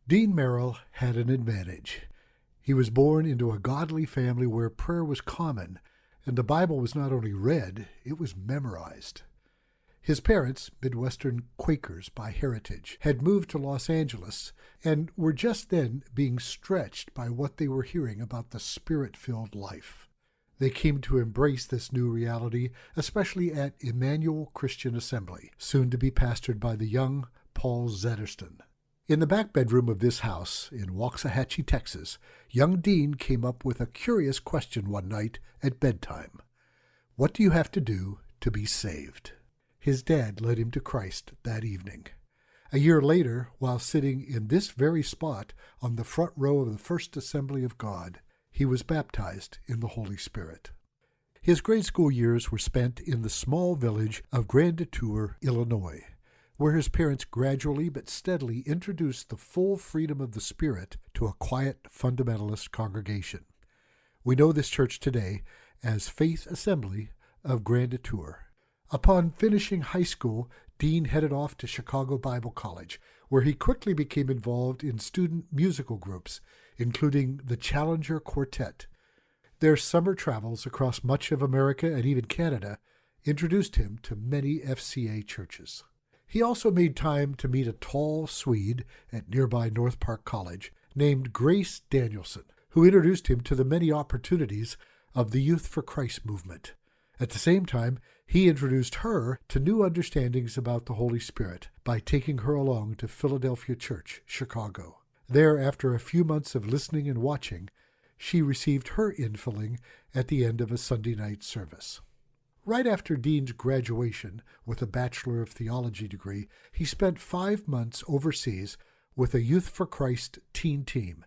Dean Merrill had an advantage. He was born into a godly family where prayer was common, and the Bible was not only read, it was memorized. His parents, Midwestern Quakers by heritage, had moved to Los Angeles and were just then being stretched by what they were hearing about the Spirit-filled life. They came to embrace this new reality, especially at Emmanuel Christian Assembly, soon to be pastored by the young Paul Zetterston. In the back bedroom of this house in Waxahachie, Texas, young Dean came up with a curious question one night at bedtime. What do you have to do to be saved? His dad led him to Christ that evening. A year later, while sitting in this very spot on the front row of the First Assembly of God, he was baptized in the Holy Spirit. His grade school years were spent in the small village of Grand Detour, Illinois, where his parents gradually but steadily introduced the full freedom of the Spirit to a quiet fundamentalist congregation. We know this church today as Faith Assembly of Grand Detour. Upon finishing high school, Dean headed off to Chicago Bible College, where he quickly became involved in student musical groups, including the Challenger Quartet. Their summer travels across much of America and even Canada introduced him to many FCA churches. He also made time to meet a tall Swede at nearby North Park College named Grace Danielson, who introduced him to the many opportunities of the Youth for Christ movement. At the same time, he introduced her to new understandings about the Holy Spirit by taking her along to Philadelphia Church, Chicago. There, after a few months of listening and watching, she received her infilling at the end of a Sunday night service. Right after Dean's graduation with a Bachelor of Theology degree, he spent 5 months overseas with a Youth for Christ teen team,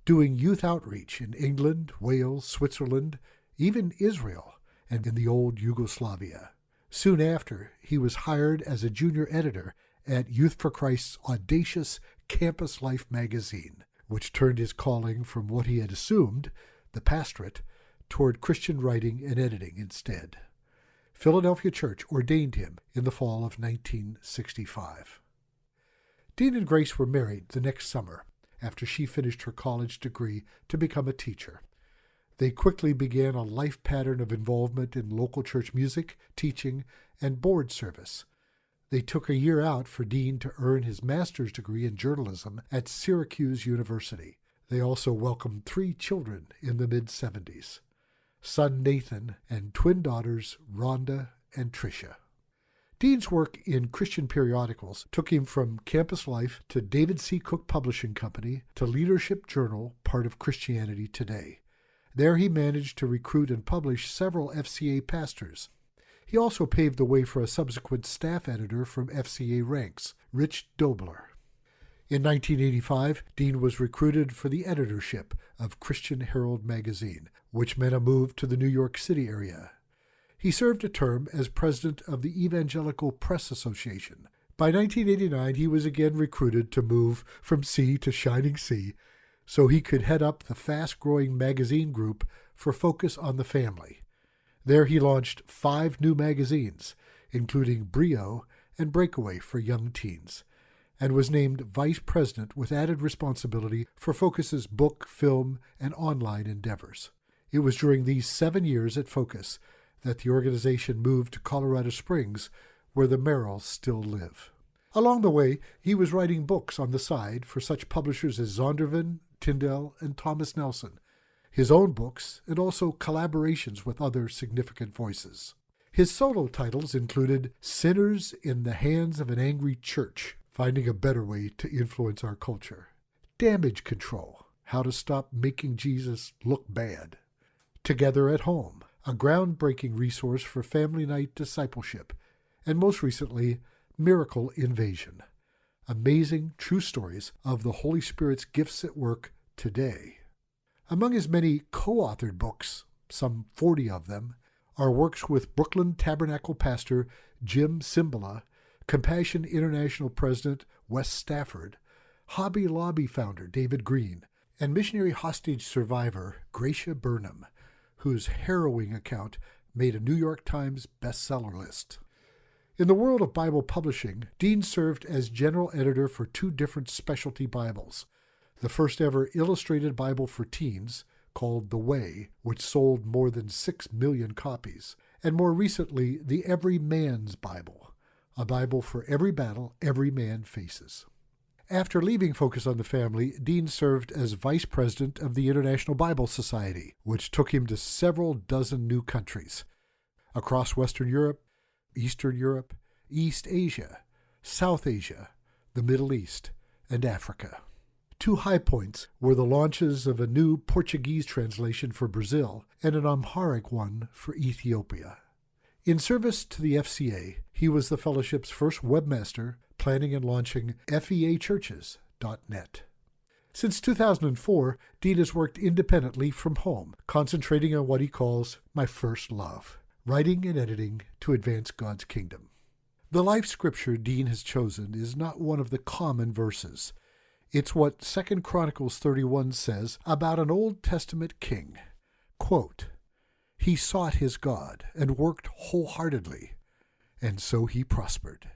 doing youth outreach in England, Wales, Switzerland, even Israel, and in the old Yugoslavia. Soon after, he was hired as a junior editor at Youth for Christ's audacious Campus Life magazine, which turned his calling from what he had assumed, the pastorate, toward Christian writing and editing instead. Philadelphia Church ordained him in the fall of 1965. Dean and Grace were married the next summer after she finished her college degree to become a teacher. They quickly began a life pattern of involvement in local church music, teaching, and board service. They took a year out for Dean to earn his master's degree in journalism at Syracuse University. They also welcomed 3 children in the mid-70s, son Nathan and twin daughters Rhonda and Tricia. Dean's work in Christian periodicals took him from Campus Life to David C. Cook Publishing Company to Leadership Journal, part of Christianity Today. There he managed to recruit and publish several FCA pastors. He also paved the way for a subsequent staff editor from FCA ranks, Rich Dobler. In 1985, Dean was recruited for the editorship of Christian Herald magazine, which meant a move to the New York City area. He served a term as president of the Evangelical Press Association. By 1989, he was again recruited to move from sea to shining sea, so he could head up the fast-growing magazine group for Focus on the Family. There he launched 5 new magazines, including Brio and Breakaway for young teens, and was named vice president with added responsibility for Focus's book, film, and online endeavors. It was during these 7 years at Focus that the organization moved to Colorado Springs, where the Merrills still live. Along the way, he was writing books on the side for such publishers as Zondervan, Tyndale, and Thomas Nelson, his own books, and also collaborations with other significant voices. His solo titles included Sinners in the Hands of an Angry Church, Finding a Better Way to Influence Our Culture, Damage Control, How to Stop Making Jesus Look Bad, Together at Home, a groundbreaking resource for family night discipleship, and most recently, Miracle Invasion, amazing true stories of the Holy Spirit's gifts at work today. Among his many co-authored books, some 40 of them, are works with Brooklyn Tabernacle pastor Jim Cymbala, Compassion International president Wes Stafford, Hobby Lobby founder David Green, and missionary hostage survivor Gracia Burnham, whose harrowing account made a New York Times bestseller list. In the world of Bible publishing, Dean served as general editor for 2 different specialty Bibles, the first ever illustrated Bible for teens, called The Way, which sold more than 6 million copies, and more recently, the Every Man's Bible, a Bible for every battle every man faces. After leaving Focus on the Family, Dean served as vice president of the International Bible Society, which took him to several dozen new countries across Western Europe, Eastern Europe, East Asia, South Asia, the Middle East, and Africa. Two high points were the launches of a new Portuguese translation for Brazil and an Amharic one for Ethiopia. In service to the FCA, he was the Fellowship's first webmaster, planning and launching feachurches.net. Since 2004, Dean has worked independently from home, concentrating on what he calls my first love, writing and editing to advance God's kingdom. The life scripture Dean has chosen is not one of the common verses. It's what 2 Chronicles 31 says about an Old Testament king. Quote, "He sought his God and worked wholeheartedly, and so he prospered."